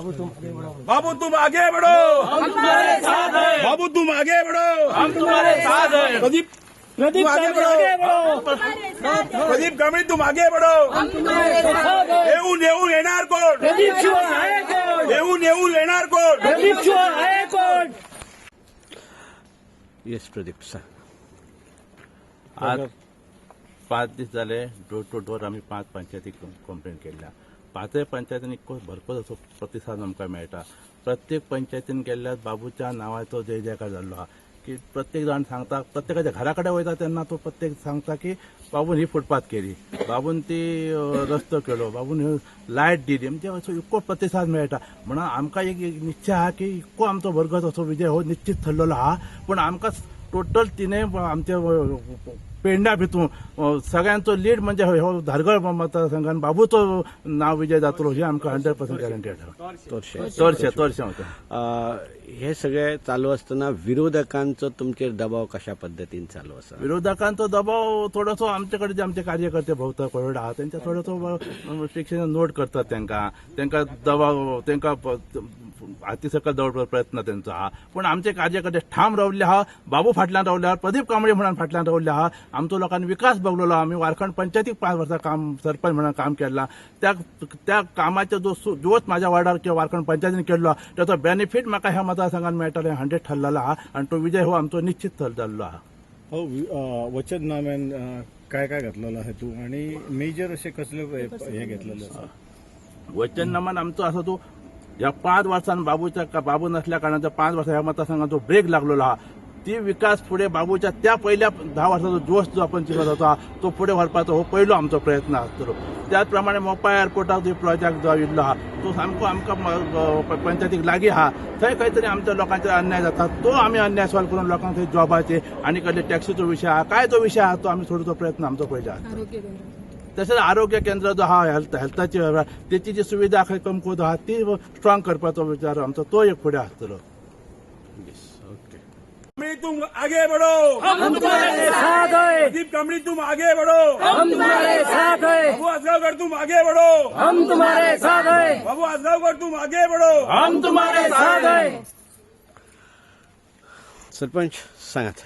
बाबू तुम आगे बढ़ो, हम तुम्हारे साथ हैं। बाबू तुम आगे बढ़ो, हम तुम्हारे साथ हैं। प्रदीप प्रदीप आगे आगे बढ़ो। बढ़ो। प्रदीप कांबळे तुम आगे बढ़ो। हम तुम्हारे साथ हैं। येऊन येणार कोण, प्रदीप शिवाय आहे कोण? येऊन येणार कोण. प्रदीप शिवाय आहे कोण? Yes Pradeep sir. आज 5 दीस जाले डोर टू डोर आम्ही 5 पंचायती कंप्लेंट केल्या. 5 पंचायतींनी भरपूर असो प्रतिसाद आमकां मेळटा. प्रत्येक पंचायतीन गेल्यार बाबूच्या नांवाचो जय जयकार जाल्लो आहा की प्रत्येक जाण सांगता, प्रत्येकाच्या घरा कडेन वयता तेन्ना तो प्रत्येक सांगता की बाबून ही फुटपाथ केली, बाबून ती रस्तो केलो, बाबून लायट दिली. म्हणजे असो इतको प्रतिसाद मेळटा म्हणून आमकां एक निश्चय आहा की इतको आमचो भरगत असो विजय हो निश्चित थरलेलो आहा. पूण आमकां टोटल तिने आमच्या पेंडा भितून सगळ्यांचो लीड म्हणजे हो धारगळ मतदारसंघान बाबूचो नाव विजय जातलो ही आमकां 100% गॅरंटेड आहा. तोरशे होता. हे सगळे चालू असताना विरोधकांचो तुमचेर दबाव कशा पद्धतीन चालू असा? विरोधकांचो दबाव थोडोसो आमच्याकडे जे आमचे कार्यकर्ते भोवता कळवड आहात त्यांच्या थोडोसो रिस्ट्रिक्शन नोट करतात. त्यांना दबाव त्यांना हाती सकल दवरपाचो प्रयत्न त्यांचो आहा. पण आमचे कार्यकर्ते ठाम रावल्ले आहा. बाबू फाटल्यान रावल्ले आहा, प्रदीप कांबळे म्हणून फाटल्यान रावल्ले आहा. आमचो लोकांनी विकास बघलेलो. आम्ही वारखंड पंचायतीक 5 वर्सां काम सरपंच म्हणून काम केला. त्या कामाचो जो जोत माझ्या वार्डार किंवा वारखंड पंचायतीन केल्लो त्याचो बेनिफीट म्हाका ह्या मतदारसंघात मेळटले 100 ठरलेलो आहा. आणि तो विजय हो आमचो निश्चित जाल्लो आहा. वचननाम्यान काय काय घातलेलो आहे तू आणि मेजर असे कसले हे घेतलेले आसा? वचननामान आमचो असो तो ह्या 5 वर्सान बाबू नसल्या कारणान 5 वर्सां ह्या मतदारसंघात ब्रेक लागलेलो आहा. ती विकास पुढे बाबूच्या त्या पहिल्या 10 वर्साचो जोश जो आपण चिरत होता तो पुढे व्हरपाचो हो पहिलो आमचो प्रयत्न आसतलो. त्याचप्रमाणे मोपा एअरपोर्टाक जो प्रोजेक्ट जो येयल्लो आहा तो सामको आमकां पंचायतीक लागीं आहा. थंय खंय तरी आमच्या लोकांचेर अन्याय जाता तो आमी अन्याय सॉल्व करून लोकांक थंय जॉबाचे आणि कसले टॅक्सीचो विशय आहा काय जो विशय आहा तो आमी सोडूचो प्रयत्न आमचो पयले आहा. तशेंच आरोग्य केंद्र जो आहा हेल्थाची तेची जी सुविधा खंय कमकुवत आहा ती स्ट्रॉंग करपाचो विचार आमचो तो एक फुडें आसतलो. कांबळे तुम आगे बढ़ो, हम तुम्हारे साथ हैं। प्रदीप कांबळे तुम आगे बढ़ो, हम तुम्हारे साथ हैं। बाबू आसगावकर तुम आगे बढ़ो, हम तुम्हारे साथ हैं। बाबू आसगावकर तुम आगे बढ़ो. हम तुम्हारे साथ हैं। सरपंच सांगात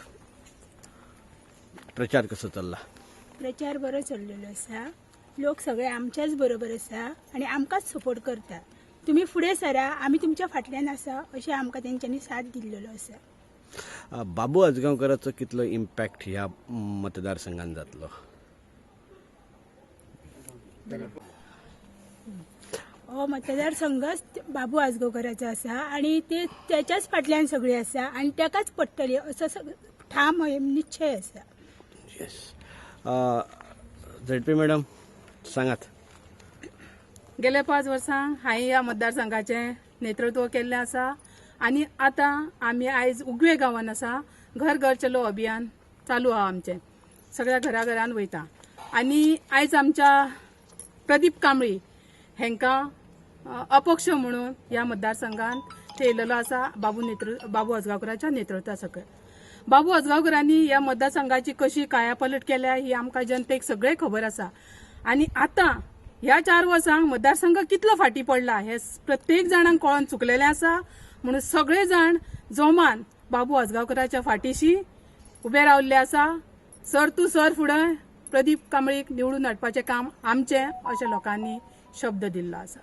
प्रचार कसो चल्ला? प्रचार बरो चल्लेलो आसा. लोक सगळे आमच्याच बरोबर आसा आणि आमकांच सपोर्ट करता. तुम्ही फुडें सरा, आमी तुमच्या फाटल्यान आसा अशें आमकां तेंच्यांनी साथ दिल्लेलो आसा. बाबू आजगांवकराचो कितलो इम्पॅक्ट ह्या मतदारसंघात जातलो? हो मतदारसंघच बाबू आजगांवकराचो आसा आणि ते त्याच्याच फाटल्यान सगळी आसा आणि ताकाच पडटली असो ठाम निश्चय आसा. येस. झेडपी मॅडम सांगात. गेल्या 5 वर्सां हांवें ह्या मतदारसंघाचें नेतृत्व केल्लें आसा आणि आता आम्ही आयज उगवे गांवांत आसा. घर घर चलो अभियान चालू आहा आमचें. सगळ्या घराघरान वयता आणि आयज आमच्या प्रदीप कांबळे हांकां अपक्ष म्हणून ह्या मतदारसंघात थेयलेलो आसा बाबू आजगांवकराच्या नेतृत्वा सकयल. बाबू आजगांवकरांनी ह्या मतदारसंघाची कशी कायापलट केल्या ही आमकां जनतेक सगळे खबर आसा. आणि आता ह्या 4 वर्सांक मतदारसंघ कितलो फाटी पडला हे प्रत्येक जाणांक कळोन चुकलेलें आसा. म्हणून सगळे जाण जोमान बाबू आजगांवकराच्या फाटीशी उबे रावल्ले आसा. सर तू सर फुडें प्रदीप कांबळेक निवडून हाडपाचें काम आमचें अशें लोकांनी शब्द दिल्लो आसा.